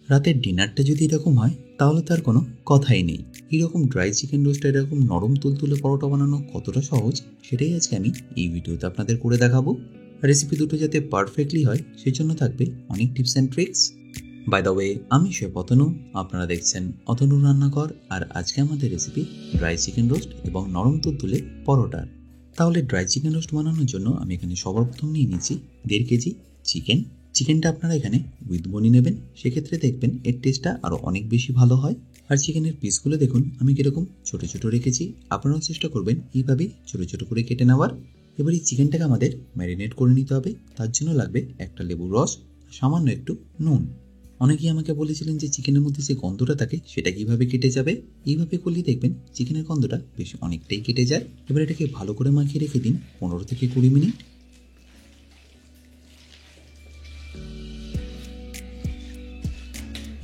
রাতের ডিনারটা যদি এরকম হয় তাহলে তার কোনো কথাই নেই। এরকম ড্রাই চিকেন রোস্ট এরকম নরম তুলতুলে পরোটা বানানো কতটা সহজ সেটাই আজকে আমি এই ভিডিওতে আপনাদের করে দেখাবো। রেসিপি দুটো যাতে পারফেক্টলি হয় সেই জন্য থাকবে অনেক tips and tricks. By the way, আমি শেফ অতনু, আপনারা দেখছেন অতনু রান্নাঘর। আর আজকে আমাদের রেসিপি ড্রাই চিকেন রোস্ট এবং নরম তুলতুলে পরোটার। তাহলে ড্রাই চিকেন রোস্ট বানানোর জন্য আমি এখানে সবার প্রথম নিয়ে নিচ্ছি 1.5 কেজি চিকেনটা আপনারা এখানে উইথ বনি নেবেন, সেক্ষেত্রে দেখবেন এর টেস্টটা আরও অনেক বেশি ভালো হয়। আর চিকেনের পিসগুলো দেখুন আমি কীরকম ছোটো ছোটো রেখেছি, আপনারাও চেষ্টা করবেন এইভাবে ছোটো ছোটো করে কেটে নেওয়ার। এবার এই চিকেনটাকে আমাদের ম্যারিনেট করে নিতে হবে, তার জন্য লাগবে একটা লেবুর রস, সামান্য একটু নুন। অনেকেই আমাকে বলেছিলেন যে চিকেনের মধ্যে যে গন্ধটা থাকে সেটা কীভাবে কেটে যাবে। এইভাবে করলে দেখবেন চিকেনের গন্ধটা বেশ অনেকটাই কেটে যায়। এবার এটাকে ভালো করে মাখিয়ে রেখে দিন 15 থেকে 20 মিনিট।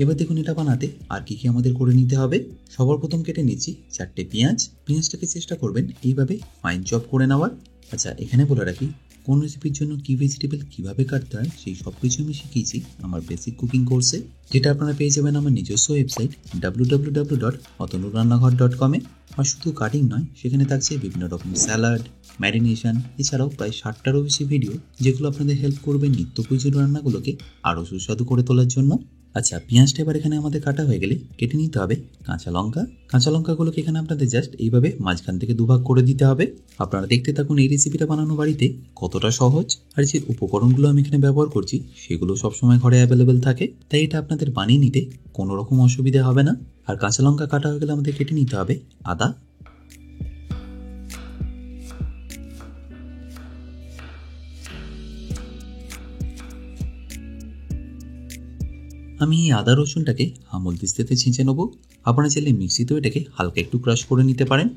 এবার দেখুন এটা বানাতে আর কি আমাদের করে নিতে হবে। সবার প্রথম কেটে নিচ্ছি 4টে পেঁয়াজটাকে চেষ্টা করবেন এইভাবে ফাইন চপ করে নেওয়ার। আচ্ছা, এখানে বলে রাখি কোন রেসিপির জন্য কি ভেজিটেবল কীভাবে কাটতে হয় সেই সব কিছু আমি শিখিয়েছি আমার বেসিক কুকিং কোর্সে, যেটা আপনারা পেয়ে যাবেন আমার নিজস্ব ওয়েবসাইট www.otonurannagor.com এ। আর শুধু কাটিং নয়, সেখানে থাকছে বিভিন্ন রকম স্যালাড, ম্যারিনেশন, এছাড়াও প্রায় 60টারও বেশি ভিডিও যেগুলো আপনাদের হেল্প করবে নিত্য প্রয়োজনীয় রান্নাগুলোকে আরও সুস্বাদু করে তোলার জন্য। আচ্ছা, পেঁয়াজটা এবার এখানে আমাদের কাটা হয়ে গেলে কেটে নিতে হবে কাঁচা লঙ্কাগুলোকে এখানে আপনাদের জাস্ট এইভাবে মাঝখান থেকে দুভাগ করে দিতে হবে। আপনারা দেখতে থাকুন এই রেসিপিটা বানানো বাড়িতে কতটা সহজ। আর যে উপকরণগুলো আমি এখানে ব্যবহার করছি সেগুলো সবসময় ঘরে অ্যাভেলেবেল থাকে, তাই এটা আপনাদের বানিয়ে নিতে কোনো রকম অসুবিধা হবে না। আর কাঁচা লঙ্কা কাটা হয়ে গেলে আমাদের কেটে নিতে হবে আদা। আমি এই আদা রসুনটাকে আমুল দিস্তাতে ছেঁচে নেবো। আপনারা চাইলে মিক্সিতেও এটাকে হালকা একটু ক্রাশ করে নিতে পারেন।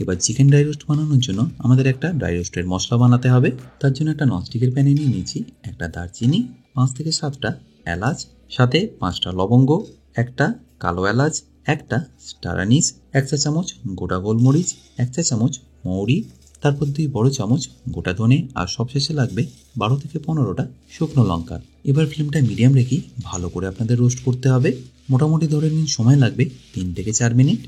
এবার চিকেন ড্রাই রোস্ট বানানোর জন্য আমাদের একটা ড্রাই রোস্টের মশলা বানাতে হবে। তার জন্য একটা ননস্টিকের প্যানে নিয়ে নিয়েছি একটা দারচিনি, 5 থেকে 7টা এলাচ, সাথে 5টা লবঙ্গ, একটা কালো এলাচ, একটা স্টার আনিস, 1 চা চামচ গোটা গোলমরিচ, 1 চা চামচ মৌরি, তারপর 2 বড় চামচ গোটা ধনে, আর সবশেষে লাগবে 12 থেকে 15টা শুকনো লঙ্কা। এবার ফ্লেমটা মিডিয়াম রেখে ভালো করে আপনাদের রোস্ট করতে হবে। মোটামুটি ধরে নিন সময় লাগবে 3 থেকে 4 মিনিট।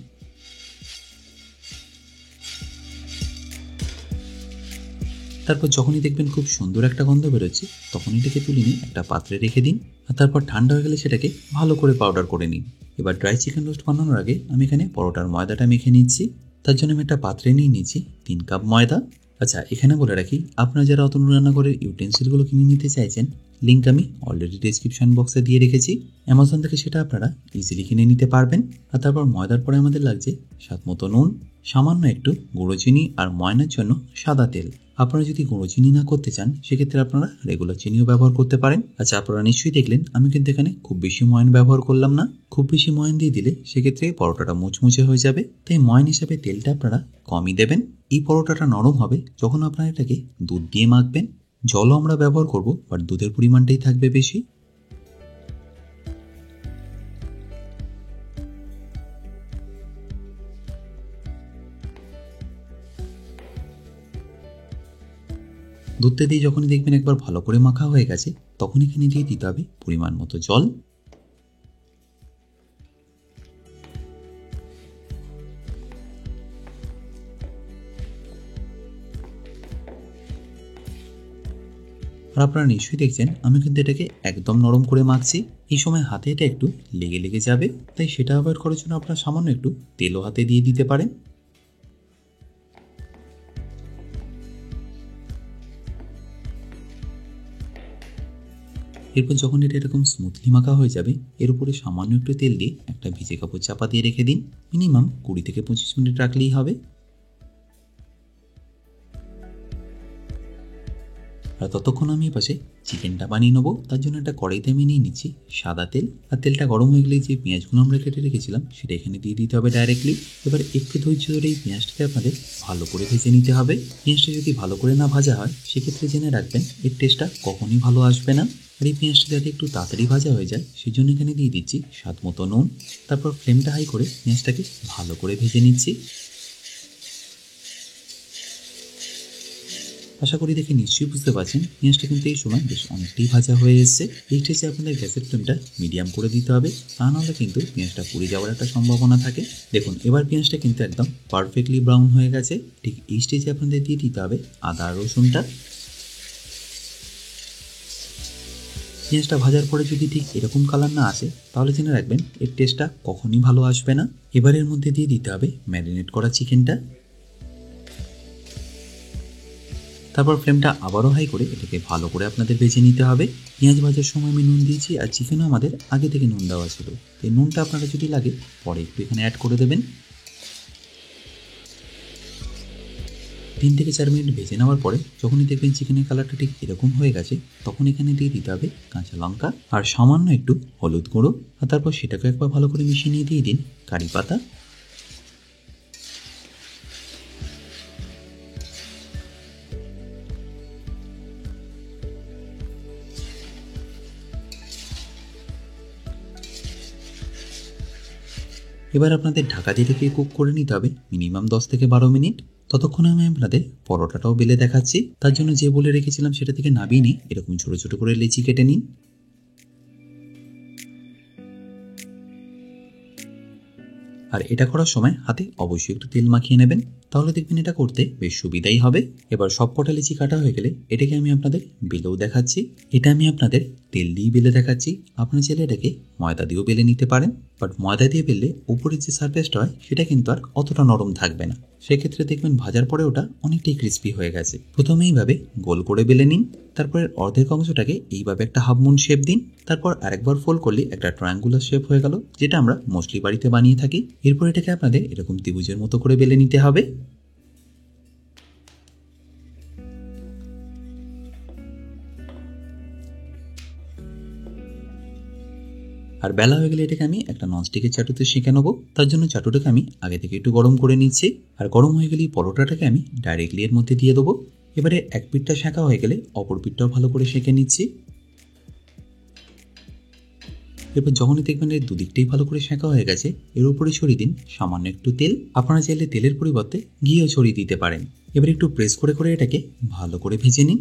তারপর যখনই দেখবেন খুব সুন্দর একটা গন্ধ বেরোচ্ছে তখনই এটাকে তুলে নিয়ে একটা পাত্রে রেখে দিন। আর তারপর ঠান্ডা হয়ে গেলে সেটাকে ভালো করে পাউডার করে নিন। এবার ড্রাই চিকেন রোস্ট বানানোর আগে আমি এখানে পরোটার ময়দাটা মেখে নিচ্ছি। তার জন্য আমি একটা পাত্রে নিয়ে নিচ্ছি 3 কাপ ময়দা। আচ্ছা, এখানে বলে রাখি আপনারা যারা অতনু রান্নাঘরের ইউটেন্সিলগুলো কিনে নিতে চাইছেন, লিঙ্ক আমি অলরেডি ডেসক্রিপশন বক্সে দিয়ে রেখেছি, অ্যামাজন থেকে সেটা আপনারা ইজিলি কিনে নিতে পারবেন। আর তারপর ময়দার পরে আমাদের লাগছে স্বাদ মতো নুন, সামান্য একটু গুঁড়ো চিনি, আর ময়নের জন্য সাদা তেল। আপনারা যদি গুঁড়ো চিনি না করতে চান সেক্ষেত্রে আপনারা রেগুলার চিনিও ব্যবহার করতে পারেন। আচ্ছা, আপনারা নিশ্চয়ই দেখলেন আমি কিন্তু এখানে খুব বেশি ময়ন ব্যবহার করলাম না। খুব বেশি ময়ন দিয়ে দিলে সেক্ষেত্রে পরোটাটা মুচমুচে হয়ে যাবে, তাই ময়ন হিসাবে তেলটা আপনারা কমই দেবেন। এই পরোটাটা নরম হবে যখন আপনারা এটাকে দুধ দিয়ে মাখবেন। জলও আমরা ব্যবহার করব, বাট দুধের পরিমাণটাই থাকবে বেশি। দুধটা দিয়ে যখনই দেখবেন একবার ভালো করে মাখা হয়ে গেছে তখন এখানে দিয়ে দিতে হবে পরিমাণ মতো জল। আর আপনারা নিশ্চয়ই দেখছেন আমি কিন্তু এটাকে একদম নরম করে মাখছি। এই সময় হাতে এটা একটু লেগে লেগে যাবে, তাই সেটা অ্যাভয়েড করার জন্য আপনারা সামান্য একটু তেলও হাতে দিয়ে দিতে পারেন। এরপর যখন এটা এরকম স্মুথলি মাখা হয়ে যাবে এর উপরে সামান্য একটু তেল দিয়ে একটা ভিজে কাপড় চাপা দিয়ে রেখে দিন। মিনিমাম 20 থেকে 25 মিনিট রাখলেই হবে। আর ততক্ষণ আমি পাশে চিকেনটা বানিয়ে নেবো। তার জন্য একটা কড়াইতে আমি নিয়ে নিচ্ছি সাদা তেল। আর তেলটা গরম হয়ে গেলে যে পেঁয়াজগুলো আমরা কেটে রেখেছিলাম সেটা এখানে দিয়ে দিতে হবে ডাইরেক্টলি। এবার একটু ধৈর্য ধরে এই পেঁয়াজটাকে আপনাদের ভালো করে ভেজে নিতে হবে। পেঁয়াজটা যদি ভালো করে না ভাজা হয় সেক্ষেত্রে জেনে রাখবেন এর টেস্টটা কখনই ভালো আসবে না। আর এই পেঁয়াজটা যাতে একটু তাড়াতাড়ি ভাজা হয়ে যায় সেই জন্য এখানে দিয়ে দিচ্ছি স্বাদ মতো নুন। তারপর ফ্লেমটা হাই করে পেঁয়াজটাকে ভালো করে ভেজে নিচ্ছি। আশা করি দেখে নিশ্চয়ই বুঝতে পারছেন পেঁয়াজটা কিন্তু এই সময় বেশ অনেকটাই ভাজা হয়ে এসছে। এই স্টেজে আপনাদের গ্যাসের ফ্লেমটা মিডিয়াম করে দিতে হবে, তা নাহলে কিন্তু পেঁয়াজটা পুড়ে যাওয়ার একটা সম্ভাবনা থাকে। দেখুন এবার পেঁয়াজটা কিন্তু একদম পারফেক্টলি ব্রাউন হয়ে গেছে। ঠিক এই স্টেজে আপনাদের দিয়ে দিতে হবে আদা আর রসুনটা। পেঁয়াজটা ভাজার পরে যদি ঠিক এরকম কালার না আসে তাহলে জেনে রাখবেন এর টেস্টটা কখনই ভালো আসবে না। এবার এর মধ্যে দিয়ে দিতে হবে ম্যারিনেট করা চিকেনটা। তারপর ফ্লেমটা আবারও হাই করে এটাকে ভালো করে আপনাদের ভেজে নিতে হবে। পেঁয়াজ ভাজার সময় আমি নুন দিয়েছি আর চিকেনও আমাদের আগে থেকে নুন দেওয়া ছিল। এই নুনটা আপনারা যদি লাগে পরে একটু এখানে অ্যাড করে দেবেন। 3 থেকে 4 মিনিট ভেজে নেওয়ার পরে যখনই দেখবেন চিকেনের কালারটা ঠিক এরকম হয়ে গেছে তখন এখানে দিয়ে দিতে হবে কাঁচা লঙ্কা আর সামান্য একটু হলুদ গুঁড়ো। আর তারপর সেটাকে একবার ভালো করে মিশিয়ে নিয়ে দিয়ে দিন কারি পাতা। এবার আপনাদের ঢাকা দিয়ে রেখে কুক করে নিতে হবে মিনিমাম 10 থেকে 12 মিনিট। ততক্ষণে আমি আপনাদের পরোটাটাও বেলে দেখাচ্ছি। তার জন্য যে বলে রেখেছিলাম সেটা থেকে নামিয়ে নিয়ে এরকম ছোট ছোট করে লেচি কেটে নিন। আর এটা করার সময় হাতে অবশ্যই একটু তেল মাখিয়ে নেবেন, তাহলে দেখবেন এটা করতে বেশ সুবিধাই হবে। এবার সব কটা লিচি কাটা হয়ে গেলে এটাকে আমি আপনাদের বেলেও দেখাচ্ছি। এটা আমি আপনাদের তেল দিয়ে বেলে দেখাচ্ছি। আপনার চাইলে এটাকে ময়দা দিয়েও বেলে নিতে পারেন, বাট ময়দা দিয়ে বেললে উপরের যে সারফেসটা হয় সেটা কিন্তু আর অতটা নরম থাকবে না। সেক্ষেত্রে দেখবেন ভাজার পরে ওটা অনেকটাই ক্রিস্পি হয়ে গেছে। প্রথমে এইভাবে গোল করে বেলে নিন, তারপরে অর্ধেক অংশটাকে এইভাবে একটা হাফ মুন শেপ দিন, তারপর আরেকবার ফোল্ড করলে একটা ট্রায়াঙ্গুলার শেপ হয়ে গেল, যেটা আমরা মোস্টলি বাড়িতে বানিয়ে থাকি। এরপর এটাকে আপনাদের এরকম ত্রিভুজের মতো করে বেলে নিতে হবে। আর বেলা হয়ে গেলে এটাকে আমি একটা ননস্টিকের চাটুতে সেঁকে নেবো। তার জন্য চাটুটাকে আমি আগে থেকে একটু গরম করে নিচ্ছি। আর গরম হয়ে গেলেই পরোটাটাকে আমি ডাইরেক্টলি এর মধ্যে দিয়ে দেবো। এবারে এক পিঠটা সেঁকা হয়ে গেলে অপর পিঠটাও ভালো করে সেঁকে নিচ্ছি। এরপর যখনই দেখবেন এর দুদিকটাই ভালো করে সেঁকা হয়ে গেছে এর উপরে ছড়িয়ে দিন সামান্য একটু তেল। আপনারা চাইলে তেলের পরিবর্তে ঘিও ছড়িয়ে দিতে পারেন। এবার একটু প্রেস করে করে এটাকে ভালো করে ভেজে নিন।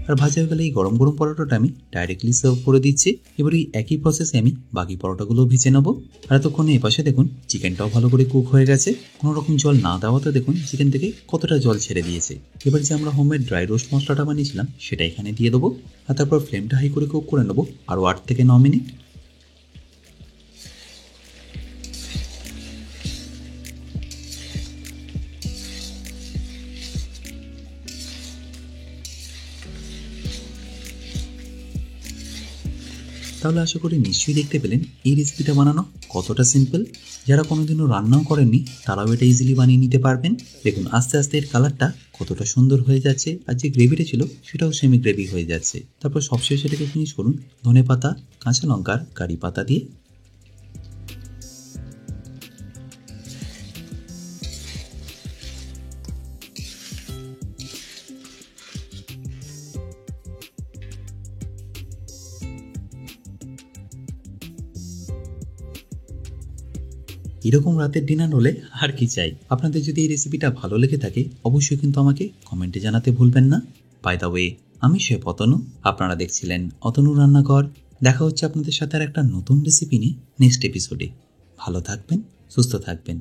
আর ভাজা হয়ে গেলে এই গরম গরম পরোটাটা আমি ডাইরেক্টলি সার্ভ করে দিচ্ছি। এবার এই একই প্রসেসে আমি বাকি পরোটাগুলো ভেজে নেবো। আর এতক্ষণে এই পাশে দেখুন চিকেনটাও ভালো করে কুক হয়ে গেছে। কোনো রকম জল না দেওয়াতে দেখুন চিকেন থেকে কতটা জল ছেড়ে দিয়েছে। এবার যে আমরা হোমমেড ড্রাই রোস্ট মশলাটা বানিয়েছিলাম সেটা এখানে দিয়ে দেবো। আর তারপর ফ্লেমটা হাই করে কুক করে নেবো আরও 8 থেকে 9 মিনিট। তাহলে আশা করি নিশ্চয়ই দেখতে পেলেন এই রেসিপিটা বানানো কতটা সিম্পল। যারা কোনোদিনও রান্নাও করেননি তারাও এটা ইজিলি বানিয়ে নিতে পারবেন। দেখুন আস্তে আস্তে এর কালারটা কতটা সুন্দর হয়ে যাচ্ছে, আর যে গ্রেভিটা ছিল সেটাও সেমি গ্রেভি হয়ে যাচ্ছে। তারপর সবশেষে এটাকে ফিনিশ করুন ধনেপাতা, কাঁচা লঙ্কার কারি পাতা দিয়ে। এরকম রাতের ডিনার হলে আর কি চাই। আপনাদের যদি এই রেসিপিটা ভালো লেগে থাকে অবশ্যই কিন্তু আমাকে কমেন্টে জানাতে ভুলবেন না। বাই দ্য ওয়ে, আমি শেফ অতনু, আপনারা দেখছিলেন অতনু রান্নাঘর। দেখা হচ্ছে আপনাদের সাথে আর একটা নতুন রেসিপি নিয়ে নেক্সট এপিসোডে। ভালো থাকবেন, সুস্থ থাকবেন।